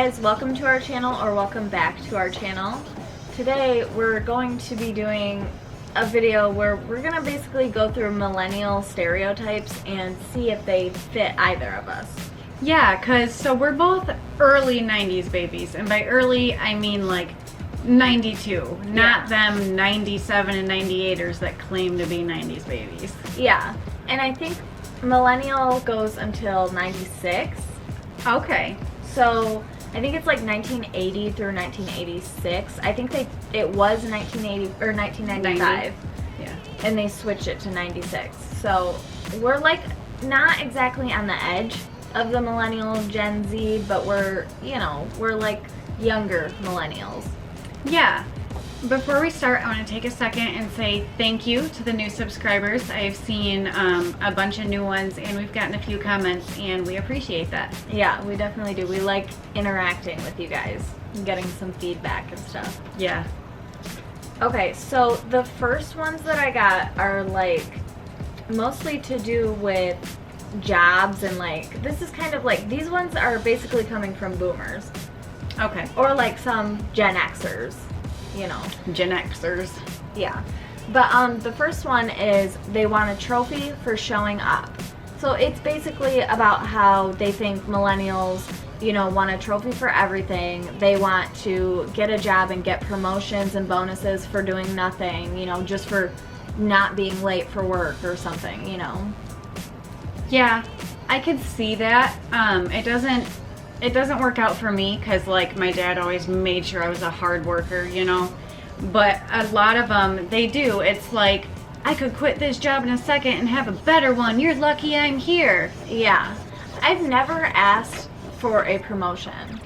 guys, welcome to our channel, or welcome back to our channel. Today we're going to be doing a video where we're going to basically go through millennial stereotypes and see if they fit either of us. Yeah, so we're both early 90s babies, and by early I mean like 92, not them 97 and 98ers that claim to be 90s babies. Yeah, and I think millennial goes until 96. Okay. So I think it's like 1980 through 1986. I think it was 1980 or 1995. 90. Yeah. And they switched it to 96. So we're like not exactly on the edge of the millennial Gen Z, but we're like younger millennials. Yeah. Before we start, I want to take a second and say thank you to the new subscribers. I've seen a bunch of new ones, and we've gotten a few comments, and we appreciate that. Yeah, we definitely do. We like interacting with you guys and getting some feedback and stuff. Yeah. Okay, so the first ones that I got are like mostly to do with jobs, and like this is kind of like, these ones are basically coming from boomers. Okay. Or like some Gen Xers. You know, Gen Xers. Yeah. But the first one is they want a trophy for showing up. So it's basically about how they think millennials, want a trophy for everything. They want to get a job and get promotions and bonuses for doing nothing, just for not being late for work or something, Yeah, I could see that. It doesn't work out for me because, like, my dad always made sure I was a hard worker, But a lot of them, they do. It's like, I could quit this job in a second and have a better one. You're lucky I'm here. Yeah. I've never asked for a promotion.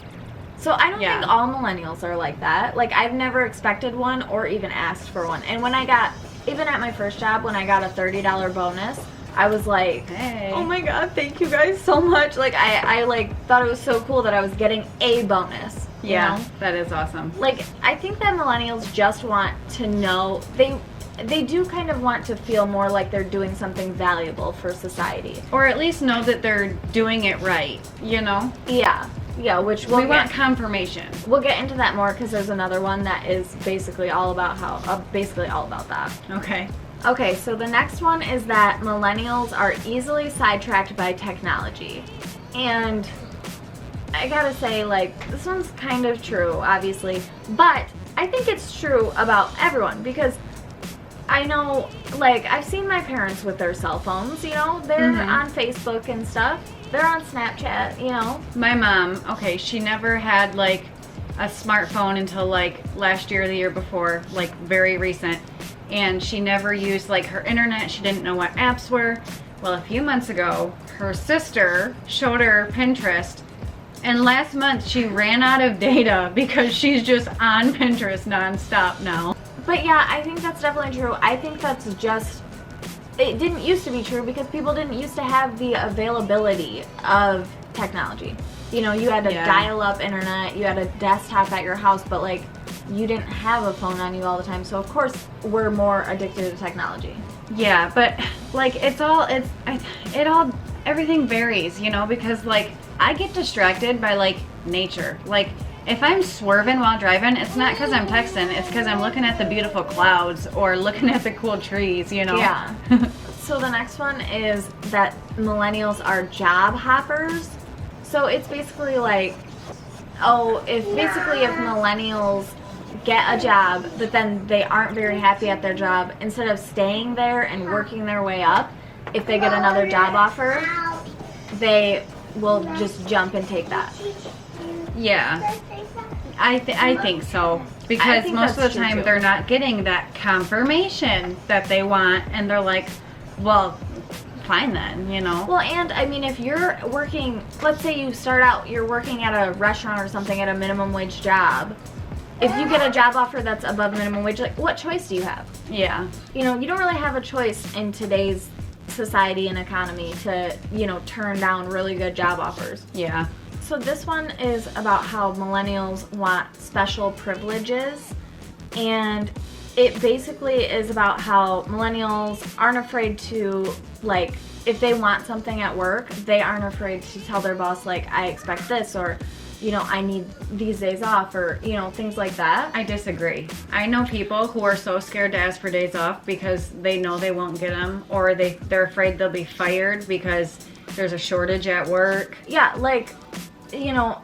So I don't think all millennials are like that. Like, I've never expected one or even asked for one. And when I got, even at my first job, when I got a $30 bonus, I was like, hey. Oh my god, thank you guys so much. Like, I like thought it was so cool that I was getting a bonus. Yeah, that is awesome. Like, I think that millennials just want to know, they do kind of want to feel more like they're doing something valuable for society. Or at least know that they're doing it right, Yeah, which we want confirmation. We'll get into that more because there's another one that is basically all about that. Okay, so the next one is that millennials are easily sidetracked by technology. And I gotta say, like, this one's kind of true, obviously, but I think it's true about everyone because I know, like, I've seen my parents with their cell phones, they're on Facebook and stuff, they're on Snapchat, My mom, she never had, like, a smartphone until, like, last year or the year before, like, very recent. And she never used, like, her internet. She didn't know what apps were. Well, a few months ago, her sister showed her Pinterest, and last month she ran out of data because she's just on Pinterest nonstop now. But yeah, I think that's definitely true. I think that's just, it didn't used to be true because people didn't used to have the availability of technology. You had a dial-up internet, you had a desktop at your house, but like, you didn't have a phone on you all the time, so of course we're more addicted to technology. Yeah, but like everything varies, because like I get distracted by like nature. Like if I'm swerving while driving, it's not because I'm texting, it's because I'm looking at the beautiful clouds or looking at the cool trees, Yeah. So the next one is that millennials are job hoppers. So it's basically like, if millennials get a job, but then they aren't very happy at their job, instead of staying there and working their way up, if they get another job offer, they will just jump and take that. Yeah, I think so, because most of the time they're not getting that confirmation that they want, and they're like, well, fine then, Well, and I mean, if you're working, let's say you start out, you're working at a restaurant or something at a minimum wage job. If you get a job offer that's above minimum wage, like, what choice do you have? Yeah. You don't really have a choice in today's society and economy to, turn down really good job offers. Yeah. So this one is about how millennials want special privileges, and it basically is about how millennials aren't afraid to, like, if they want something at work, they aren't afraid to tell their boss, like, I expect this, or, you know, I need these days off, or, you know, things like that. I disagree. I know people who are so scared to ask for days off because they know they won't get them, or they're afraid they'll be fired because there's a shortage at work. Yeah, like, you know,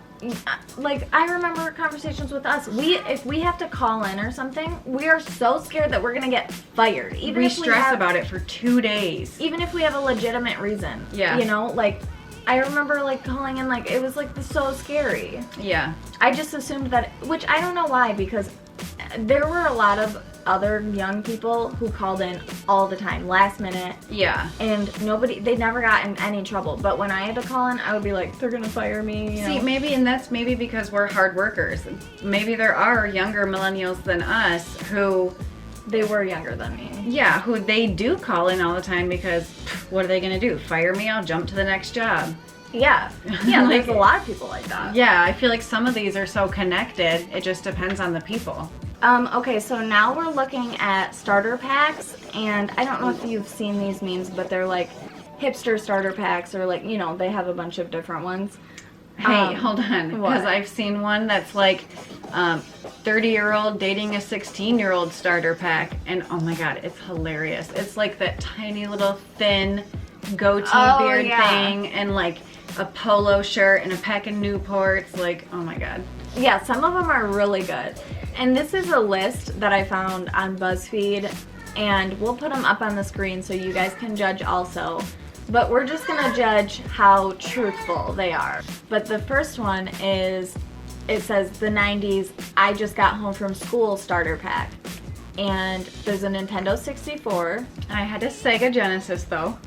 like I remember conversations with us. If we have to call in or something, we are so scared that we're gonna get fired. Even if we stress about it for 2 days. Even if we have a legitimate reason. Yeah. You know, like I remember like calling in, like it was like so scary. Yeah. I just assumed that, which I don't know why, because there were a lot of other young people who called in all the time, last minute. Yeah. And they never got in any trouble. But when I had to call in, I would be like, they're gonna fire me. You know? See, that's maybe because we're hard workers. Maybe there are younger millennials than us who... They were younger than me. Yeah, who they do call in all the time because what are they gonna do? Fire me? I'll jump to the next job. Yeah. Yeah, there's a lot of people like that. Yeah, I feel like some of these are so connected, it just depends on the people. Okay, so now we're looking at starter packs, and I don't know if you've seen these memes, but they're like hipster starter packs, or like, you know, they have a bunch of different ones. Hey, hold on, because I've seen one that's like 30-year-old dating a 16-year-old starter pack, and oh my god, it's hilarious. It's like that tiny little thin goatee beard thing, and like a polo shirt and a pack of Newports, like, oh my god. Yeah, some of them are really good. And this is a list that I found on BuzzFeed, and we'll put them up on the screen so you guys can judge also. But we're just gonna judge how truthful they are. But the first one is, it says the 90s I just got home from school starter pack. And there's a Nintendo 64. I had a Sega Genesis though.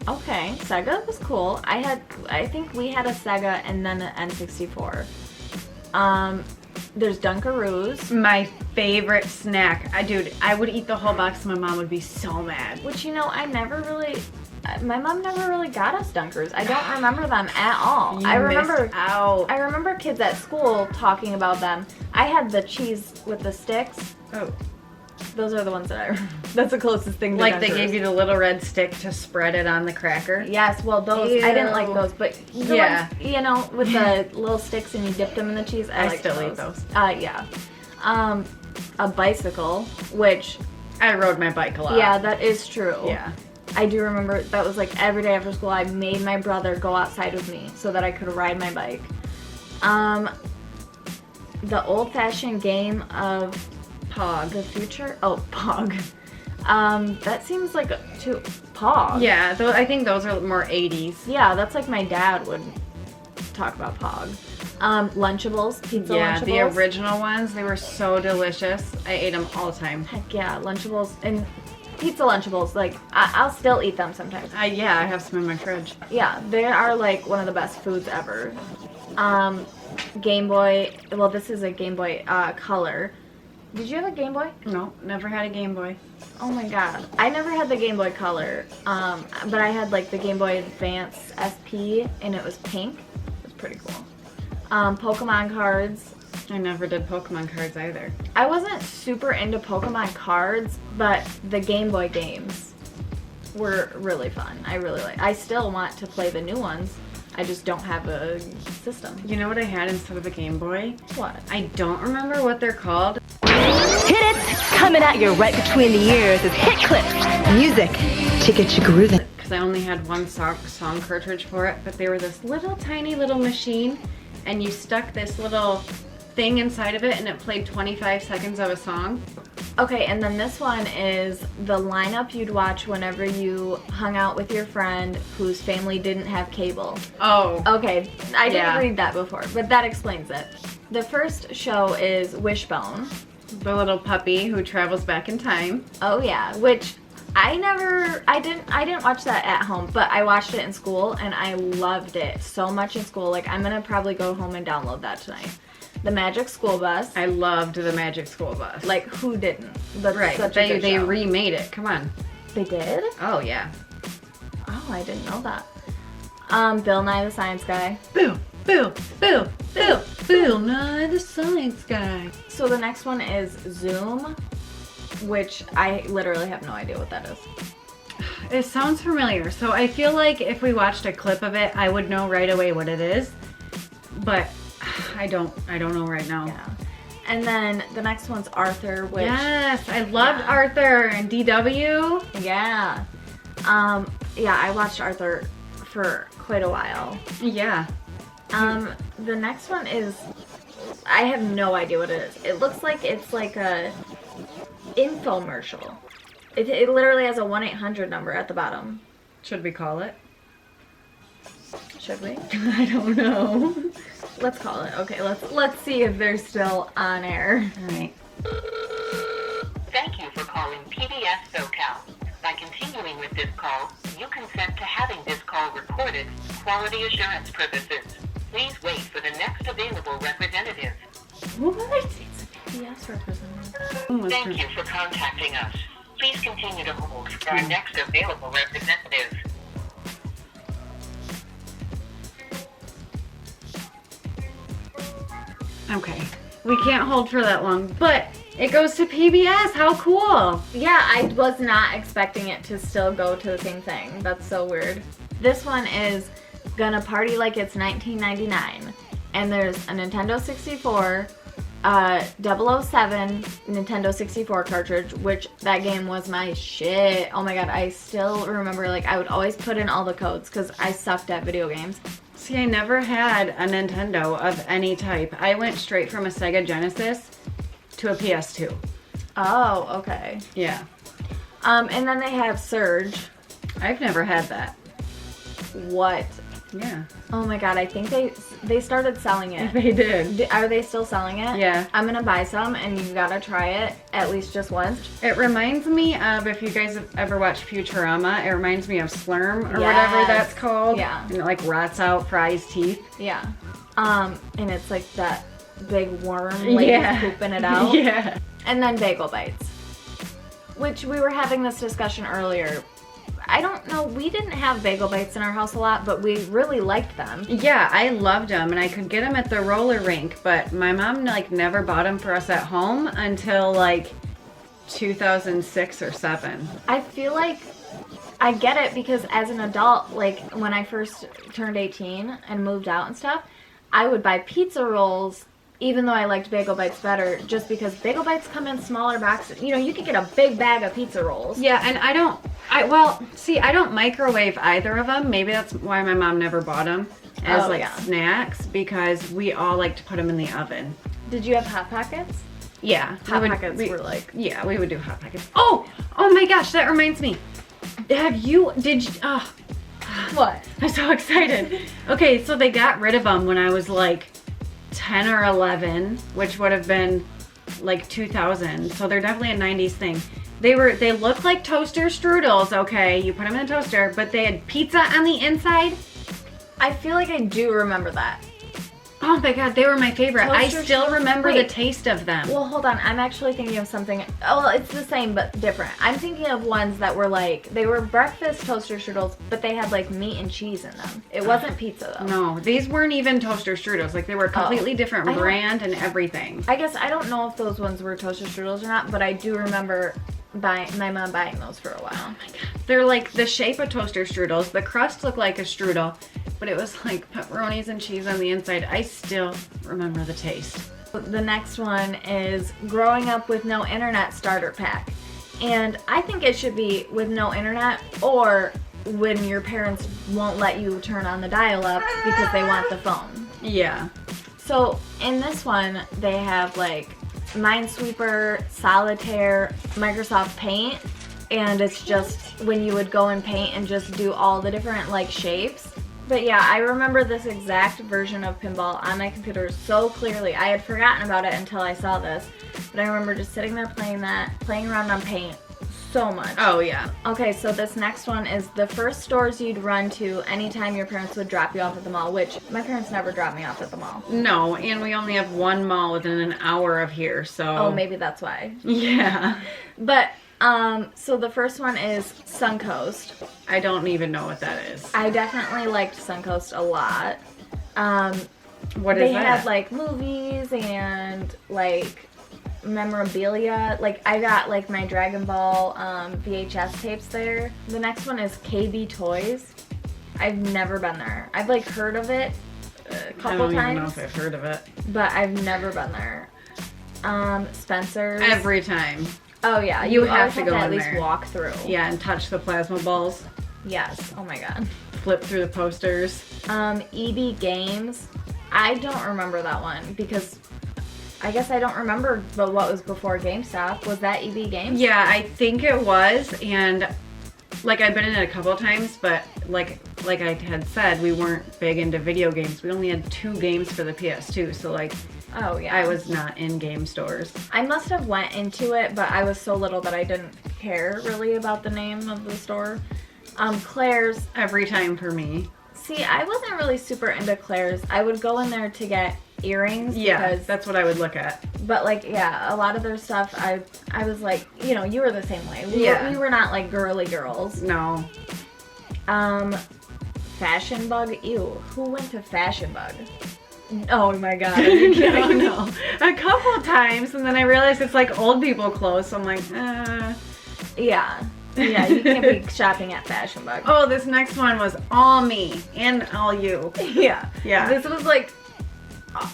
Okay, Sega was cool. I think we had a Sega and then an N64. There's Dunkaroos. My favorite snack. I would eat the whole box and my mom would be so mad. Which, you know, my mom never really got us Dunkers. I don't remember them at all. I remember kids at school talking about them. I had the cheese with the sticks. Oh. Those are the ones that that's the closest thing to like Dunkers. They gave you the little red stick to spread it on the cracker? Yes, well those, I didn't like those, but the yeah. ones, you know, with the little sticks and you dip them in the cheese, I still eat those. Yeah. A bicycle, which... I rode my bike a lot. Yeah, that is true. Yeah. I do remember that was like every day after school I made my brother go outside with me so that I could ride my bike. The old-fashioned game of Pog. The future? Oh, Pog. That seems like too... Pog? Yeah, I think those are more 80s. Yeah, that's like my dad would talk about Pog. Lunchables, pizza Lunchables. Yeah, the original ones, they were so delicious. I ate them all the time. Heck yeah, Lunchables. And pizza Lunchables, like, I'll still eat them sometimes. Yeah, I have some in my fridge. Yeah, they are like one of the best foods ever. Game Boy, well, this is a Game Boy Color. Did you have a Game Boy? No, never had a Game Boy. Oh my god. I never had the Game Boy Color, but I had like the Game Boy Advance SP, and it was pink. It was pretty cool. Pokemon cards. I never did Pokemon cards either. I wasn't super into Pokemon cards, but the Game Boy games were really fun. I still want to play the new ones. I just don't have a system. You know what I had instead of a Game Boy? What? I don't remember what they're called. Hit it! Coming at you right between the ears is Hit Clips. Music to get you grooving. Because I only had one song cartridge for it, but they were this little tiny little machine, and you stuck this little thing inside of it, and it played 25 seconds of a song. Okay, and then this one is the lineup you'd watch whenever you hung out with your friend whose family didn't have cable. Oh. Okay, I didn't read that before, but that explains it. The first show is Wishbone. The little puppy who travels back in time. Oh yeah, which I didn't watch that at home, but I watched it in school and I loved it so much in school. Like, I'm gonna probably go home and download that tonight. The Magic School Bus. I loved the Magic School Bus. Like, who didn't? That's right. Such a good they show. remade it. Come on. They did? Oh yeah. Oh, I didn't know that. Bill Nye the Science Guy. Bill Nye the Science Guy. So the next one is Zoom, which I literally have no idea what that is. It sounds familiar. So I feel like if we watched a clip of it, I would know right away what it is. But I don't know right now. Yeah. And then the next one's Arthur, which... Yes, I loved Arthur and DW. Yeah. Yeah, I watched Arthur for quite a while. Yeah. The next one is... I have no idea what it is. It looks like it's like a infomercial. It literally has a 1-800 number at the bottom. Should we call it? Should we? I don't know. Let's call it. Okay, let's see if they're still on air. All right. Thank you for calling PBS SoCal. By continuing with this call, you consent to having this call recorded for quality assurance purposes. Please wait for the next available representative. What? It's a PBS representative. Thank you for contacting us. Please continue to hold for our next available representative. Okay. We can't hold for that long, but it goes to PBS. How cool. Yeah, I was not expecting it to still go to the same thing. That's so weird. This one is Gonna Party Like It's 1999. And there's a Nintendo 64, 007 Nintendo 64 cartridge, which that game was my shit. Oh my god, I still remember, like, I would always put in all the codes because I sucked at video games. See, I never had a Nintendo of any type. I went straight from a Sega Genesis to a PS2. Oh, okay. Yeah. And then they have Surge. I've never had that. What? Yeah. Oh my god, I think they started selling it. They did. Are they still selling it? Yeah. I'm gonna buy some, and you gotta try it at least just once. It reminds me of, if you guys have ever watched Futurama, it reminds me of Slurm or Yes. whatever that's called. Yeah. And it like rots out Fry's teeth. Yeah. And it's like that big worm lady pooping it out. Yeah. And then Bagel Bites, which we were having this discussion earlier. I don't know, we didn't have Bagel Bites in our house a lot, but we really liked them. Yeah, I loved them, and I could get them at the roller rink, but my mom like never bought them for us at home until like 2006 or 7. I feel like I get it because as an adult, like when I first turned 18 and moved out and stuff, I would buy pizza rolls even though I liked Bagel Bites better, just because Bagel Bites come in smaller boxes. You know, you could get a big bag of pizza rolls. Yeah, and I don't microwave either of them. Maybe that's why my mom never bought them as snacks, because we all like to put them in the oven. Did you have Hot Pockets? Yeah. Hot Pockets were like... Yeah, we would do Hot Pockets. Oh my gosh, that reminds me. What? I'm so excited. Okay, so they got rid of them when I was like 10 or 11, which would have been like 2000. So they're definitely a 90s thing. They looked like toaster strudels, okay? You put them in a toaster, but they had pizza on the inside. I feel like I do remember that. Oh my god, they were my favorite. I still remember the Wait. taste of them. Well, hold on. I'm actually thinking of something. Oh, well, it's the same but different. I'm thinking of ones that were like, they were breakfast toaster strudels, but they had like meat and cheese in them. It wasn't pizza though. No, these weren't even toaster strudels. Like, they were a completely different brand and everything. I guess I don't know if those ones were toaster strudels or not, but I do remember my mom buying those for a while. Oh my god. They're like the shape of toaster strudels. The crust looked like a strudel, but it was like pepperonis and cheese on the inside. I still remember the taste. The next one is Growing Up with No Internet Starter Pack. And I think it should be with no internet, or when your parents won't let you turn on the dial-up because they want the phone. Yeah. So in this one, they have like Minesweeper, Solitaire, Microsoft Paint, and it's just when you would go and paint and just do all the different like shapes. But yeah, I remember this exact version of pinball on my computer so clearly. I had forgotten about it until I saw this, but I remember just sitting there playing around on Paint so much. Oh yeah. Okay, so this next one is the first stores you'd run to anytime your parents would drop you off at the mall, which my parents never dropped me off at the mall. No, and we only have one mall within an hour of here, so... Oh, maybe that's why. Yeah. But, so the first one is Suncoast. I don't even know what that is. I definitely liked Suncoast a lot. What is that? They had, like, movies and, like, memorabilia. Like, I got, like, my Dragon Ball VHS tapes there. The next one is KB Toys. I've never been there. I've, like, heard of it couple I don't even know times, if I've heard of it. but I've never been there. Spencer's. Every time. Oh yeah, You always have to go at in least there. walk through. Yeah, and touch the plasma balls. Yes. Oh my god. Flip through the posters. EB Games. I don't remember that one because I guess I don't remember what was before GameStop. Was that EB Games? Yeah, I think it was, and like I've been in it a couple times, but like I had said, we weren't big into video games. We only had 2 games for the PS2, so like Oh yeah. I was not in game stores. I must have went into it, but I was so little that I didn't care really about the name of the store. Claire's. Every time for me. See, I wasn't really super into Claire's. I would go in there to get earrings. Yeah, because, that's what I would look at. but like, yeah, a lot of their stuff, I was like, you know, you were the same way. We were not like girly girls. No. Fashion Bug. Ew, who went to Fashion Bug? Oh my god. No. A couple times, and then I realized it's like old people clothes, so I'm like, Yeah. Yeah, you can't be shopping at Fashion Bug. Oh, this next one was all me and all you. Yeah. Yeah. This was like,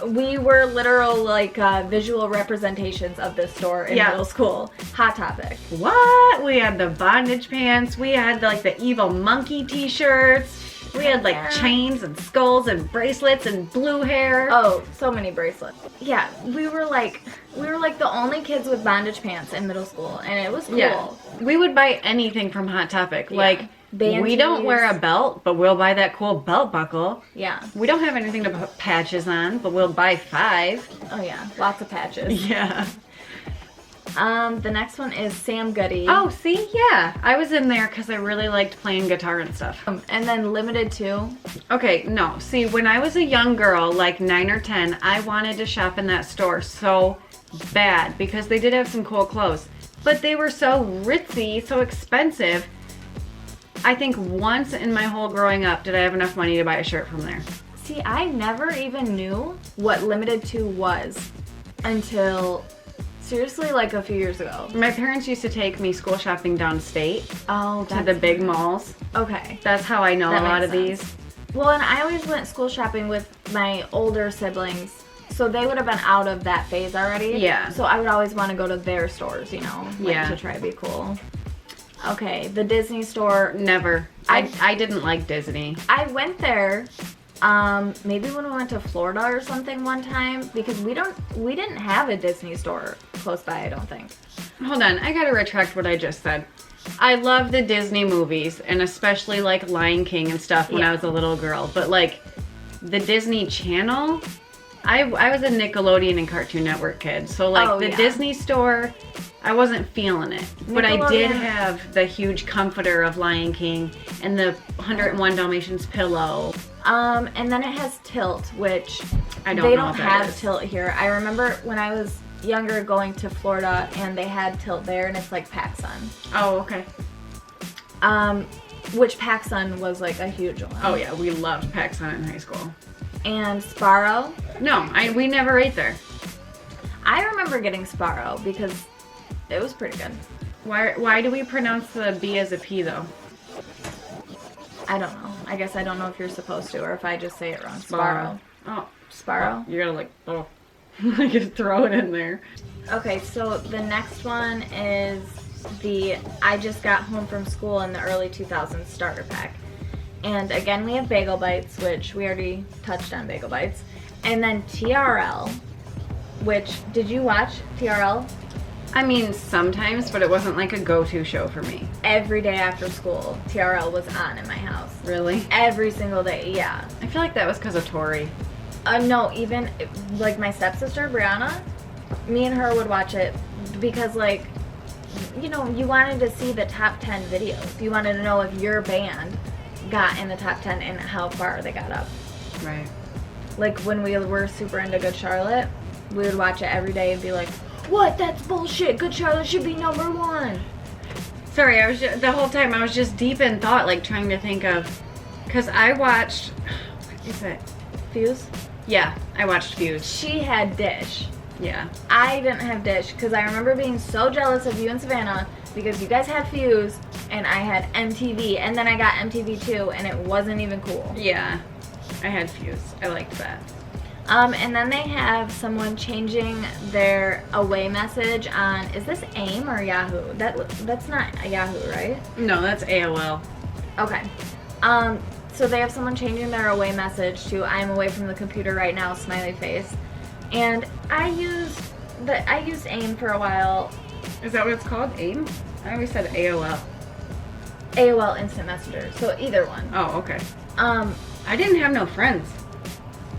we were literal like visual representations of this store in middle school. Hot Topic. What? We had the bondage pants. We had like the evil monkey t-shirts. We had like chains and skulls and bracelets and blue hair. Oh, so many bracelets. Yeah, we were like the only kids with bondage pants in middle school, and it was cool. Yeah. We would buy anything from Hot Topic. Yeah. Like, we don't wear a belt, but we'll buy that cool belt buckle. Yeah. We don't have anything to put patches on, but we'll buy 5. Oh yeah, lots of patches. Yeah. The next one is Sam Goody. Oh, see? Yeah. I was in there because I really liked playing guitar and stuff. And then Limited 2. Okay, no. See, when I was a young girl, like 9 or 10, I wanted to shop in that store so bad because they did have some cool clothes. But they were so ritzy, so expensive. I think once in my whole growing up did I have enough money to buy a shirt from there. See, I never even knew what Limited 2 was until seriously like a few years ago. My parents used to take me school shopping downstate to the big malls. Okay. That's how I know That a lot makes of sense. these. Well, and I always went school shopping with my older siblings, so they would have been out of that phase already. Yeah. So I would always want to go to their stores, you know, like, Yeah. to try to be cool. Okay, the Disney store. Never. I didn't like Disney. I went there, maybe when we went to Florida or something one time, because we didn't have a Disney store close by, I don't think. Hold on, I gotta retract what I just said. I love the Disney movies, and especially like Lion King and stuff when I was a little girl. But like the Disney Channel, I was a Nickelodeon and Cartoon Network kid. So like the Disney store, I wasn't feeling it. But I did have the huge comforter of Lion King and the 101 Dalmatians pillow. And then it has Tilt, which I don't they know don't what that have is. Tilt here. I remember when I was younger going to Florida and they had Tilt there, and it's like PacSun. Oh, okay. Which PacSun was like a huge one. Oh yeah, we loved PacSun in high school. And Sparrow. No, we never ate there. I remember getting Sparrow because it was pretty good. Why do we pronounce the B as a P though? I don't know. I guess I don't know if you're supposed to or if I just say it wrong. Sparrow. Oh, Sparrow. you gotta like, oh, I could throw it in there. Okay, so the next one is the I just got home from school in the early 2000s starter pack. And again, we have Bagel Bites, which we already touched on Bagel Bites. And then TRL, which, did you watch TRL? I mean, sometimes, but it wasn't like a go-to show for me. Every day after school, TRL was on in my house. Really? Every single day, yeah. I feel like that was because of Tori. No, even like my stepsister, Brianna, me and her would watch it because like, you know, you wanted to see the top 10 videos. You wanted to know if your band got in the top 10 and how far they got up. Right. Like when we were super into Good Charlotte, we would watch it every day and be like, what? That's bullshit. Good Charlotte should be #1. Sorry, the whole time I was just deep in thought, like trying to think of, because I watched, what is it? Fuse? Yeah, I watched Fuse. She had Dish. Yeah. I didn't have Dish because I remember being so jealous of you and Savannah because you guys had Fuse and I had MTV, and then I got MTV too and it wasn't even cool. Yeah. I had Fuse. I liked that. And then they have someone changing their away message on, is this AIM or Yahoo? That's not Yahoo, right? No, that's AOL. Okay. So they have someone changing their away message to I am away from the computer right now, smiley face. And I used AIM for a while. Is that what it's called? AIM? I always said AOL. AOL Instant Messenger. So either one. Oh, okay. I didn't have no friends.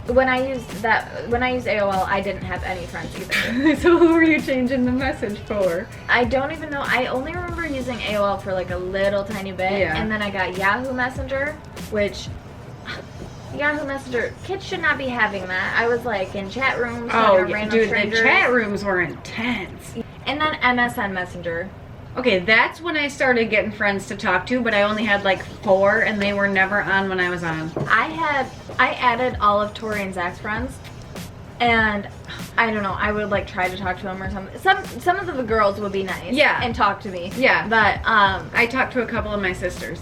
When I used AOL, I didn't have any friends either. So who were you changing the message for? I don't even know. I only remember using AOL for like a little tiny bit. Yeah. And then I got Yahoo Messenger, which Yahoo Messenger, kids should not be having that. I was like in chat rooms. Dude, the chat rooms were intense. And then MSN Messenger. Okay, that's when I started getting friends to talk to, but I only had like 4 and they were never on when I was on. I added all of Tori and Zach's friends, and I don't know, I would like try to talk to them or something. Some of the girls would be nice, yeah, and talk to me, yeah. But I talked to a couple of my sisters,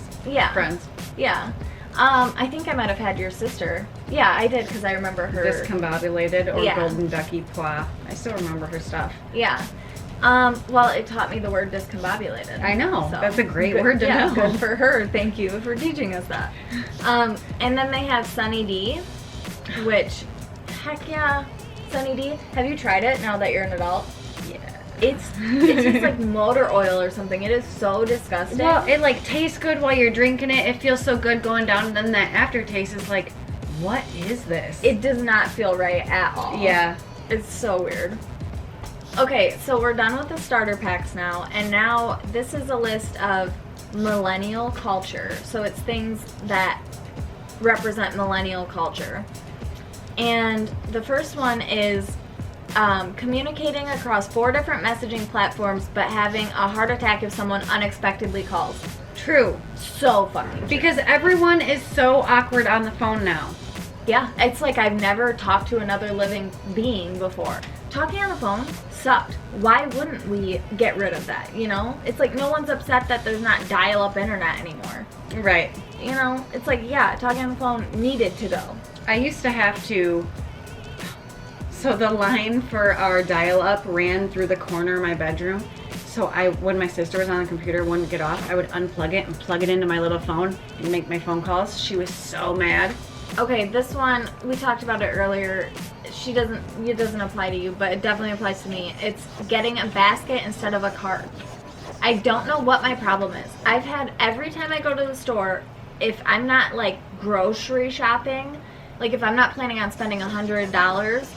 friends. Yeah. I think I might have had your sister. Yeah, I did because I remember her. Discombobulated or Golden Ducky Pla. I still remember her stuff. Yeah. Well, it taught me the word discombobulated. I know. So, that's a great word to know. Good for her. Thank you for teaching us that. And then they have Sunny D, which, heck yeah, Sunny D. Have you tried it now that you're an adult? Yeah. It's just like motor oil or something. It is so disgusting. Well, it like tastes good while you're drinking it. It feels so good going down, and then that aftertaste is like, what is this? It does not feel right at all. Yeah. It's so weird. Okay, so we're done with the starter packs now, and now this is a list of millennial culture. So it's things that represent millennial culture. And the first one is communicating across 4 different messaging platforms, but having a heart attack if someone unexpectedly calls. True. So fucking true. Because everyone is so awkward on the phone now. Yeah, it's like I've never talked to another living being before. Talking on the phone sucked. Why wouldn't we get rid of that, you know? It's like no one's upset that there's not dial-up internet anymore. Right. You know, it's like, yeah, talking on the phone needed to go. I used to have to... So the line for our dial-up ran through the corner of my bedroom. So when my sister was on the computer, wouldn't get off, I would unplug it and plug it into my little phone and make my phone calls. She was so mad. Okay, this one, we talked about it earlier. It doesn't apply to you, but it definitely applies to me. It's getting a basket instead of a cart. I don't know what my problem is. I've had, every time I go to the store, if I'm not like grocery shopping, like if I'm not planning on spending $100,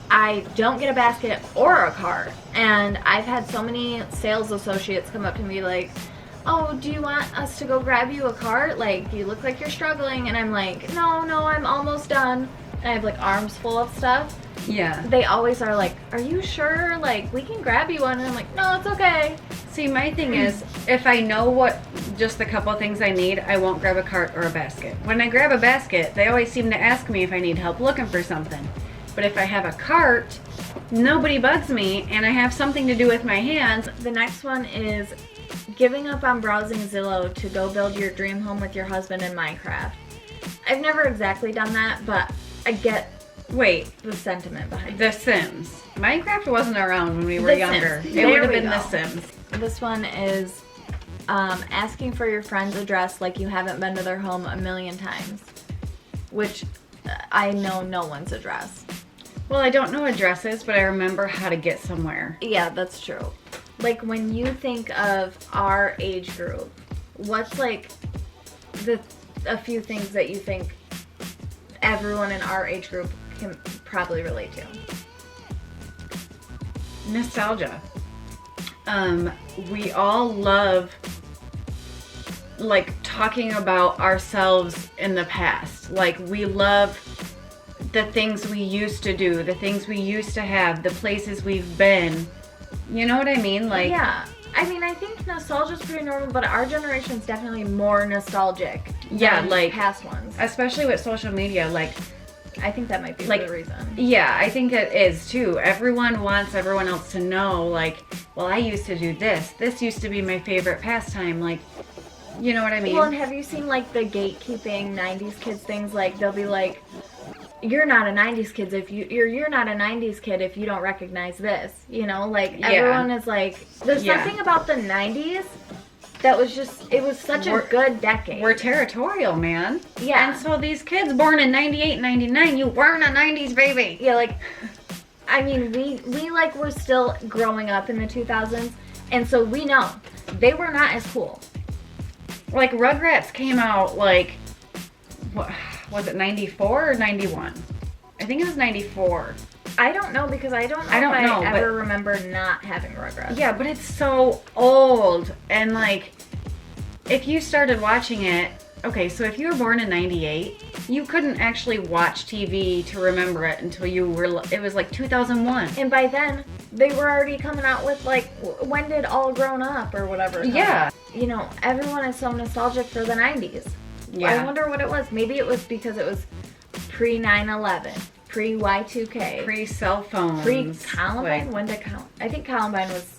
I don't get a basket or a cart. And I've had so many sales associates come up to me like, oh, do you want us to go grab you a cart? Like, you look like you're struggling. And I'm like, no, I'm almost done. And I have like arms full of stuff. Yeah. They always are like, are you sure? Like, we can grab you one. And I'm like, no, it's okay. See, my thing is, if I know what, just the couple of things I need, I won't grab a cart or a basket. When I grab a basket, they always seem to ask me if I need help looking for something. But if I have a cart, nobody bugs me, and I have something to do with my hands. The next one is giving up on browsing Zillow to go build your dream home with your husband in Minecraft. I've never exactly done that, but I get the sentiment behind The Sims. Minecraft wasn't around when we were younger. Sims. It would have been The Sims. This one is asking for your friend's address like you haven't been to their home a million times, which I know no one's address. Well, I don't know addresses, but I remember how to get somewhere. Yeah, that's true. Like, when you think of our age group, what's like a few things that you think everyone in our age group can probably relate to? Nostalgia. We all love like talking about ourselves in the past. Like, we love the things we used to do, the things we used to have, the places we've been. You know what I mean? Like, yeah. I mean, I think nostalgia's pretty normal, but our generation's definitely more nostalgic than like past ones. Especially with social media, like, I think that might be like, the reason. Yeah, I think it is too. Everyone wants everyone else to know, like, well, I used to do this. This used to be my favorite pastime. Like, You know what I mean? Well, and have you seen like the gatekeeping 90s kids things? Like they'll be like, you're not a 90s kid if you're not a 90s kid if you don't recognize this. You know, like everyone is like, there's something about the 90s that was just, it was such a good decade. We're territorial, man. Yeah. And so these kids born in 98, 99, you weren't a 90s baby. Yeah, like, I mean, we like were still growing up in the 2000s, and so we know they were not as cool. Like Rugrats came out like, what was it, 94 or 91? I think it was 94. I don't know because I don't know if I ever remember not having Rugrats. Yeah, but it's so old. And like, if you started watching it, okay, so if you were born in 98, you couldn't actually watch TV to remember it until it was like 2001. And by then, they were already coming out with like, when did All Grown Up or whatever. Yeah. You know, everyone is so nostalgic for the 90s. Yeah. I wonder what it was. Maybe it was because it was pre-9/11. Pre-Y2K. Pre-cell phones. Pre-Columbine? When did I think Columbine was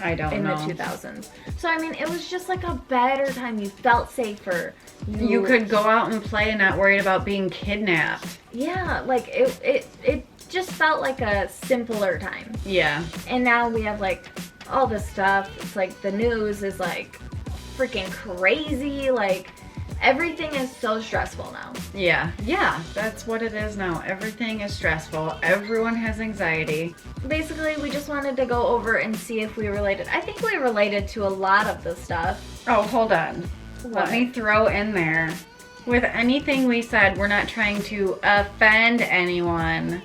I don't in know. the 2000s. So, I mean, it was just like a better time. You felt safer. You could go out and play and not worried about being kidnapped. Yeah, like, it just felt like a simpler time. Yeah. And now we have, like, all this stuff. It's like the news is, like, freaking crazy. Like, everything is so stressful now. Yeah, that's what it is now. Everything is stressful. Everyone has anxiety. Basically, we just wanted to go over and see if we related. I think we related to a lot of the stuff. Oh, hold on. Let me throw in there. With anything we said, we're not trying to offend anyone.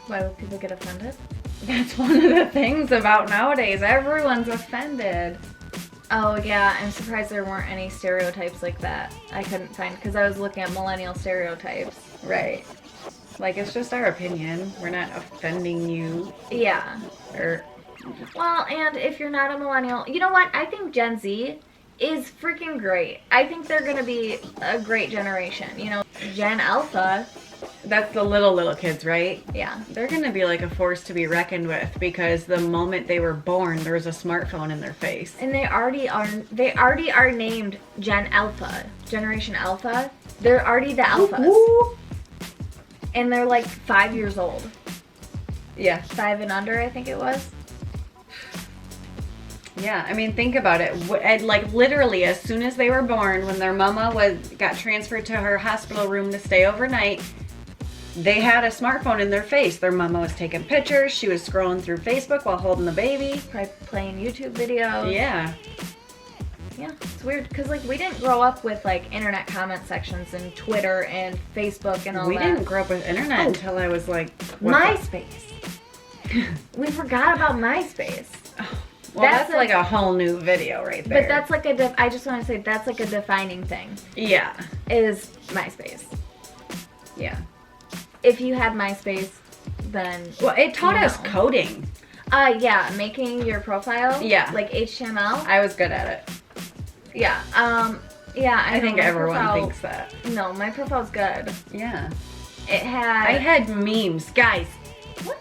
Why would people get offended? That's one of the things about nowadays. Everyone's offended. Oh, yeah, I'm surprised there weren't any stereotypes like that. I couldn't find, because I was looking at millennial stereotypes. Right. Like, it's just our opinion. We're not offending you. Yeah. Well, and if you're not a millennial, you know what? I think Gen Z is freaking great. I think they're going to be a great generation. You know, Gen Alpha. That's the little kids, right? Yeah. They're going to be like a force to be reckoned with because the moment they were born, there was a smartphone in their face. And they already are named Gen Alpha, Generation Alpha. They're already the alphas. Ooh. And they're like 5 years old. Yeah. 5 and under, I think it was. Yeah, I mean, think about it. Like, literally, as soon as they were born, when their mama got transferred to her hospital room to stay overnight, they had a smartphone in their face. Their mama was taking pictures. She was scrolling through Facebook while holding the baby. Probably playing YouTube videos. Yeah. Yeah, it's weird because, like, we didn't grow up with, like, internet comment sections and Twitter and Facebook and all that. We didn't grow up with internet until I was, like... MySpace. We forgot about MySpace. Well, that's like a whole new video right there. But that's like I just want to say that's like a defining thing. Yeah. Is MySpace. Yeah. If you had MySpace, then... Well, it taught us coding. Yeah, making your profile. Yeah. Like HTML. I was good at it. Yeah. Yeah, I think everyone thinks that. No, my profile's good. Yeah. It had... I had memes. Guys. What?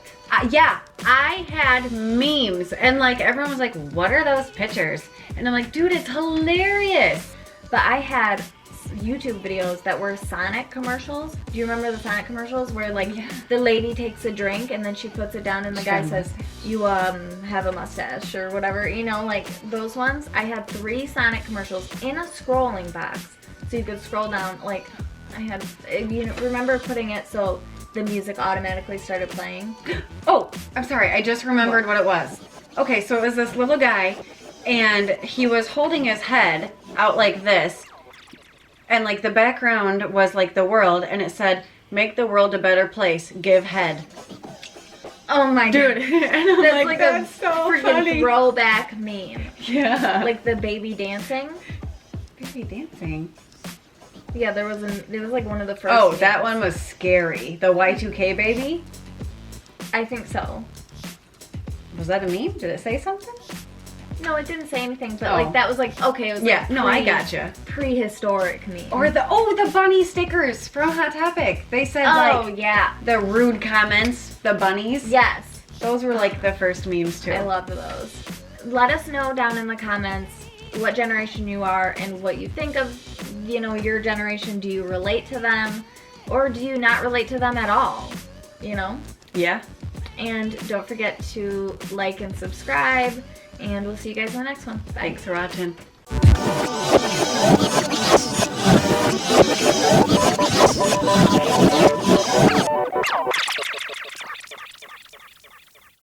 Yeah, I had memes. And, like, everyone was like, what are those pictures? And I'm like, dude, it's hilarious. But I had YouTube videos that were Sonic commercials. Do you remember the Sonic commercials where, like, the lady takes a drink and then she puts it down and the guy says, you, have a mustache or whatever, you know, like those ones? I had 3 Sonic commercials in a scrolling box. So you could scroll down, like, I had, you know, remember putting it so the music automatically started playing? Oh, I'm sorry. I just remembered what it was. Okay, so it was this little guy, and he was holding his head out like this, and, like, the background was, like, the world, and it said, make the world a better place, give head. Oh my Dude, God. and I'm like, that's so freaking funny. throwback meme. Yeah. Like the baby dancing. Baby dancing? Yeah, it was like one of the first. Oh, that one was scary. The Y2K baby? I think so. Was that a meme? Did it say something? No, it didn't say anything, but like that was like, okay, it was like I gotcha. Prehistoric meme. Or the bunny stickers from Hot Topic. They said the rude comments, the bunnies. Yes. Those were like the first memes too. I love those. Let us know down in the comments what generation you are and what you think of, you know, your generation. Do you relate to them or do you not relate to them at all, you know? Yeah. And don't forget to like and subscribe, and we'll see you guys in the next one. Bye. Thanks for watching.